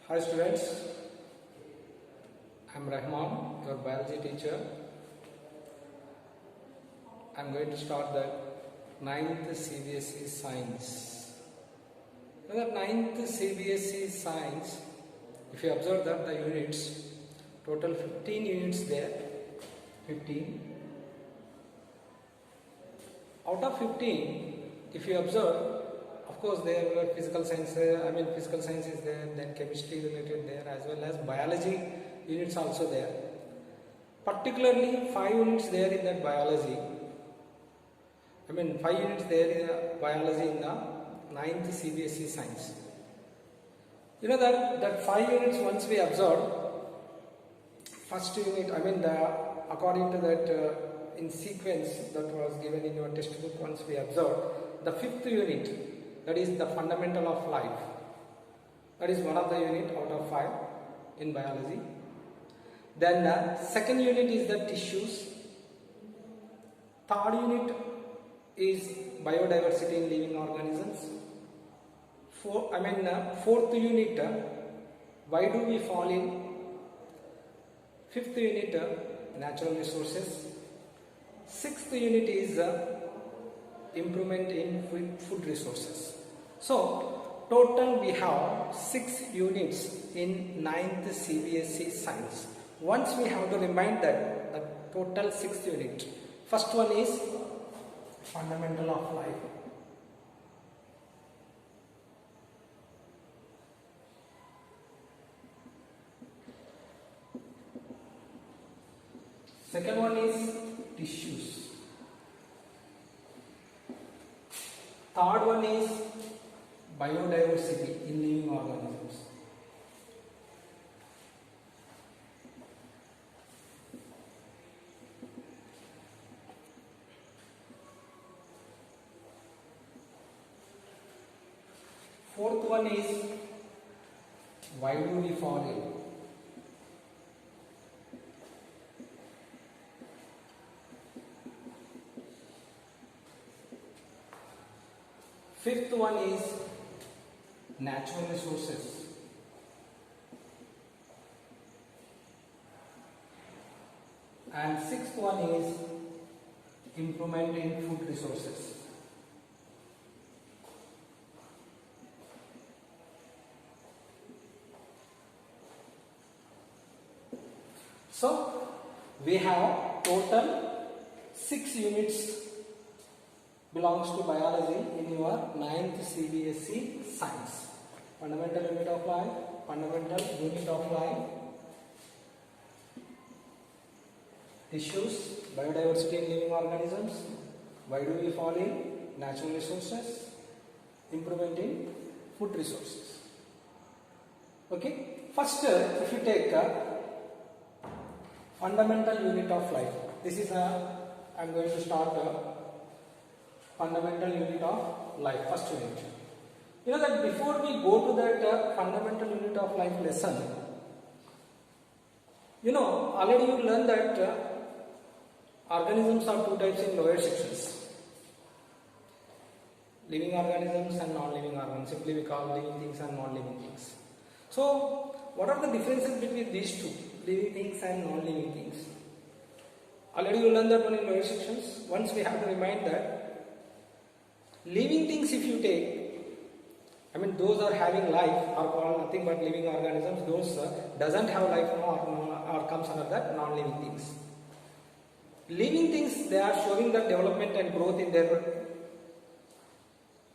Hi students, I am Rahman, your biology teacher. I am going to start the 9th CBSE Science. Now the 9th CBSE Science, if you observe that the units, total 15 units there, 15. Out of 15, if you observe, of course there were physical science, physical science is there, then chemistry related there, as well as biology units also there. Particularly 5 units there in that biology. 5 units there in biology in the 9th CBSE Science. You know that 5 units once we observe, first unit, according to that in sequence that was given in your textbook, once we observed, the 5th unit, that is the fundamental of life. That is one of the unit out of 5 in biology. Then the second unit is the tissues. Third unit is biodiversity in living organisms. Fourth unit, why do we fall in? Fifth unit, natural resources. Sixth unit is improvement in food resources. So total we have 6 units in 9th CBSE Science. Once we have to remind that the total 6th unit. First one is fundamental of life. Second one is tissues. Third one is biodiversity in living organisms. Fourth one is why do we fall in? Fifth one is natural resources. And sixth one is improvement in food resources. So we have total 6 units belongs to biology in your 9th CBSE Science. Fundamental unit of life, fundamental unit of life, tissues, biodiversity in living organisms, why do we fall in? Natural resources, improvement in food resources. Okay, first if you take fundamental unit of life, this is I am going to start fundamental unit of life, first unit. You know that before we go to that fundamental unit of life lesson, already you learned that organisms are 2 types in lower sections. Living organisms and non-living organisms. Simply we call living things and non-living things. So, what are the differences between these two, living things and non-living things? Already you learned that one in lower sections. Once we have to remind that living things, if you take, those are having life are called nothing but living organisms. Those doesn't have life or comes under that non-living things. Living things, they are showing the development and growth in their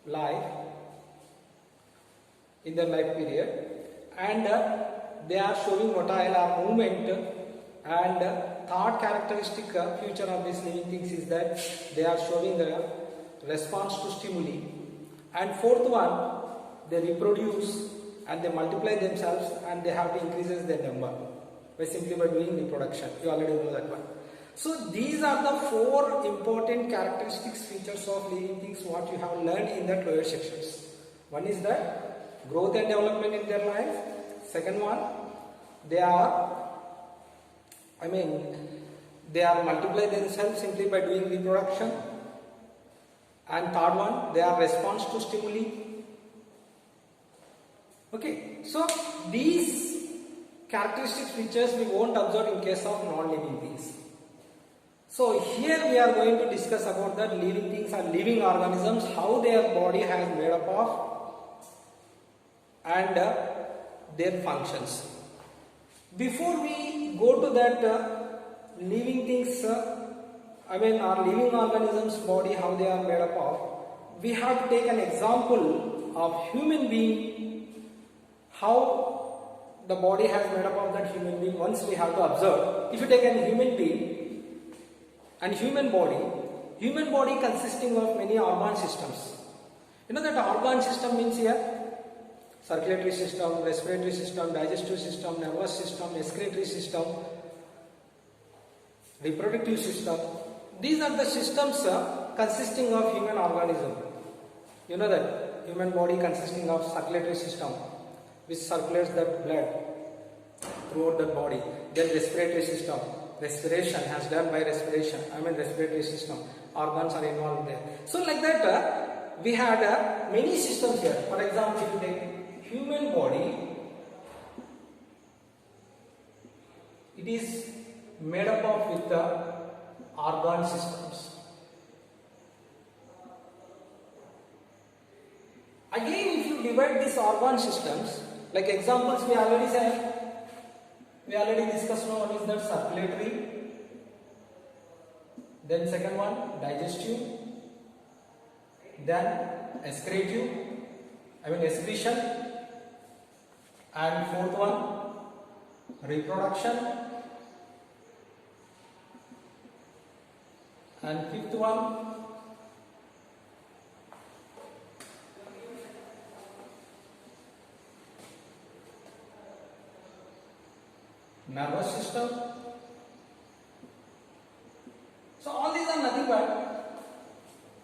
life, period, and they are showing motile or movement. And third characteristic feature of these living things is that they are showing the response to stimuli. And fourth one, they reproduce and they multiply themselves and they have to increase their number by doing reproduction. You already know that one. So these are the 4 important characteristics, features of living things what you have learned in that lower sections. One is that growth and development in their life. Second one, they are multiply themselves simply by doing reproduction. And third one, they are response to stimuli. Okay, so these characteristic features we won't observe in case of non-living things. So here we are going to discuss about the living things or living organisms, how their body has made up of and their functions. Before we go to that living things, our living organisms body, how they are made up of, we have to take an example of human being, how the body has made up of that human being. Once we have to observe, if you take a human being and human body consisting of many organ systems. You know that organ system means here circulatory system, respiratory system, digestive system, nervous system, excretory system, reproductive system. These are the systems consisting of human organism. You know that human body consisting of circulatory system, which circulates that blood throughout the body. Then respiratory system, respiration has done by respiration. Respiratory system, organs are involved there. So like that, we had many systems here. For example, if you take human body, it is made up of with the organ systems. Again, if you divide these organ systems, like examples we already said, we already discussed now, one is that circulatory, then second one digestive, then excretive, excretion, and fourth one reproduction, and fifth one nervous system. So all these are nothing but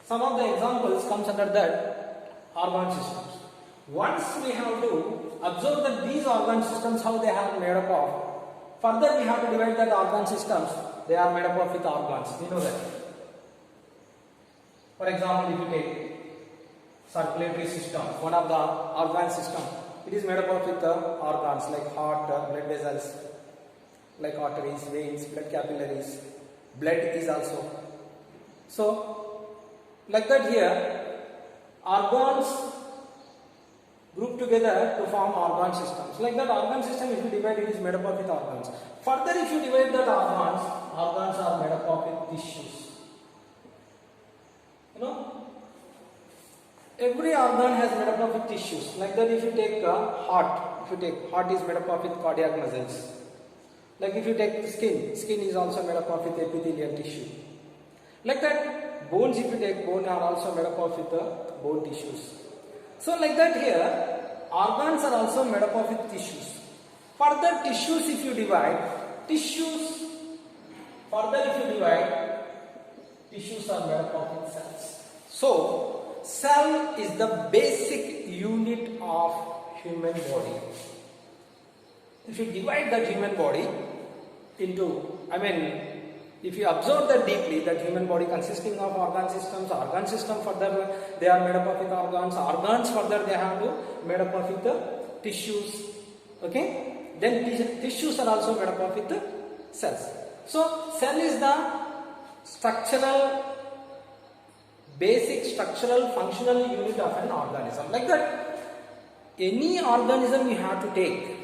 some of the examples comes under that organ systems. Once we have to observe that these organ systems, how they are made up of, further we have to divide that organ systems, they are made up of with organs. We know that. For example, if you take circulatory system, one of the organ system, it is made up of with the organs like heart, blood vessels, like arteries, veins, blood capillaries, blood is also. So, like that here, organs group together to form organ systems. Like that organ system, if you divide, it is made up of with organs. Further, if you divide that organs are made up of with tissues. You know, every organ has made up of with tissues. Like that, if you take heart, heart is made up of with cardiac muscles. Like if you take skin is also made up of with epithelial tissue. Like that, bones, if you take bone, are also made up of with the bone tissues. So like that here, organs are also made up of with tissues. Further, tissues if you divide, tissues are made up of with cells. So, cell is the basic unit of human body. If you divide that human body into, if you observe that deeply, that human body consisting of organ system further they are made up of with organs further they have to made up of with the tissues. Okay, then tissues are also made up of with the cells. So cell is the basic structural functional unit of an organism. Like that, any organism you have to take,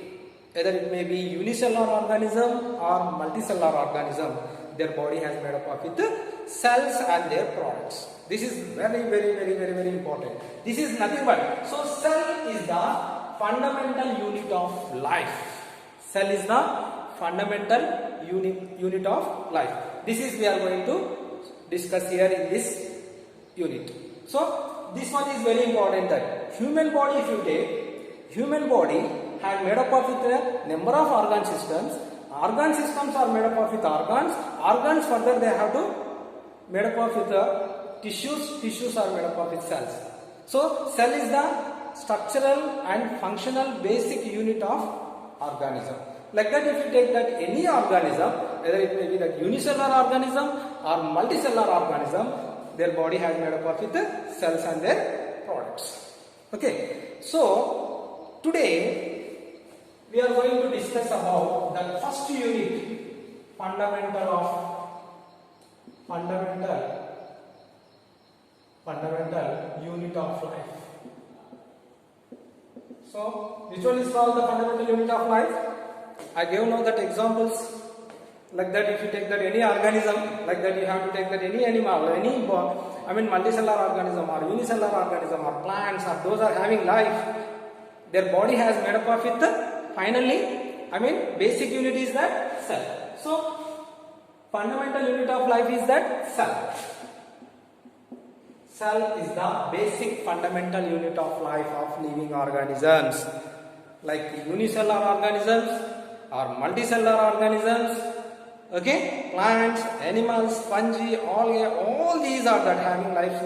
either it may be unicellular organism or multicellular organism, their body has made up of with the cells and their products. This is very important. This is nothing but, so cell is the fundamental unit of life. Cell is the fundamental unit of life. This is we are going to discuss here in this unit. So this one is very important, that human body, if you take, human body has made up of with a number of organ systems. Organ systems are made up of with organs further they have to made up of with the tissues are made up of with cells. So cell is the structural and functional basic unit of organism. Like that, if you take that any organism, whether it may be that unicellular organism or multicellular organism, their body has made up of with the cells and their products. Okay, so today we are going to discuss about the first unit, fundamental unit of life. So, which one is called the fundamental unit of life? I gave now that examples. Like that, if you take that any organism, like that you have to take that any animal, multicellular organism or unicellular organism or plants, or those are having life. Their body has made up of it. Finally, basic unit is that cell. So, fundamental unit of life is that cell. Cell is the basic fundamental unit of life of living organisms. Like unicellular organisms or multicellular organisms. Okay, plants, animals, fungi, all these are that having life,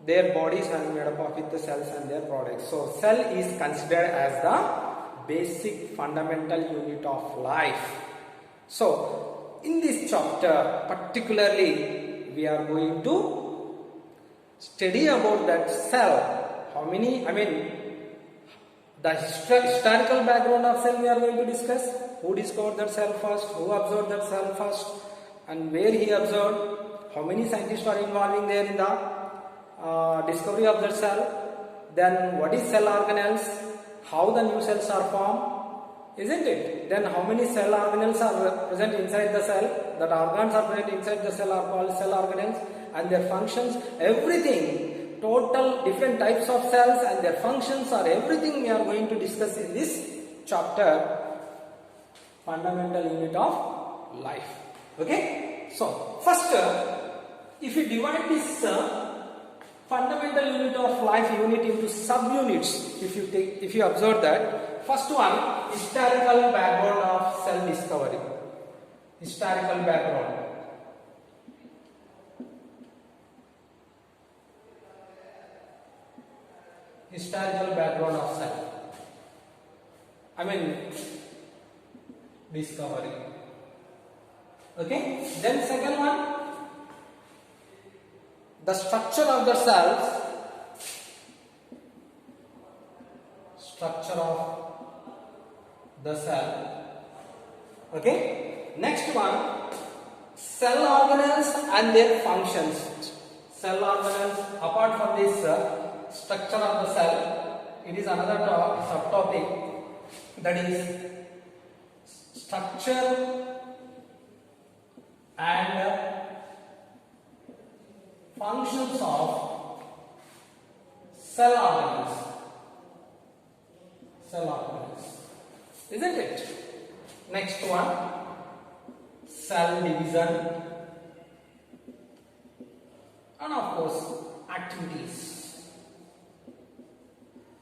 their bodies are made up of the cells and their products. So, cell is considered as the basic fundamental unit of life. So, in this chapter, particularly, we are going to study about that cell. How many, the historical background of cell we are going to discuss. Who discovered that cell first, who observed that cell first, and where he observed, how many scientists are involving there in the discovery of that cell, then what is cell organelles, how the new cells are formed, isn't it? Then how many cell organelles are present inside the cell, that organs are present inside the cell are called cell organelles, and their functions, everything, total different types of cells and their functions are everything we are going to discuss in this chapter. Fundamental unit of life. Okay. So first, if you divide this fundamental unit of life unit into subunits, if you observe that, first one, historical background of cell discovery. Historical background. Historical background of cell. Discovery. Okay. Then second one, the structure of the cells. Structure of the cell. Okay. Next one, cell organelles and their functions. Cell organelles, apart from this structure of the cell, it is another subtopic, that is structure and functions of cell organelles. Cell organelles, isn't it? Next one, cell division, and of course activities.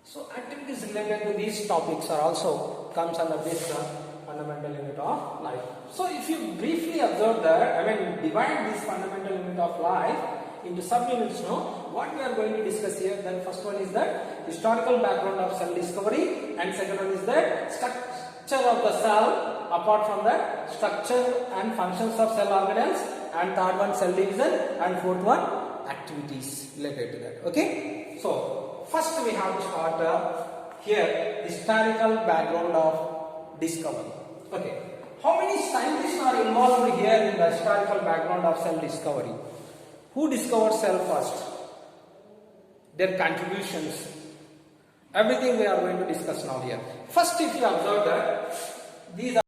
So activities related to these topics are also comes under this fundamental unit of life. So if you briefly observe that, divide this fundamental unit of life into subunits, what we are going to discuss here, then first one is that historical background of cell discovery, and second one is that structure of the cell, apart from that structure and functions of cell organelles, and third one cell division, and fourth one activities related to that. Okay. So first we have to start here, historical background of discovery. Okay. How many scientists are involved here in the historical background of cell discovery? Who discovered cell first? Their contributions. Everything we are going to discuss now here. First, if you observe that these are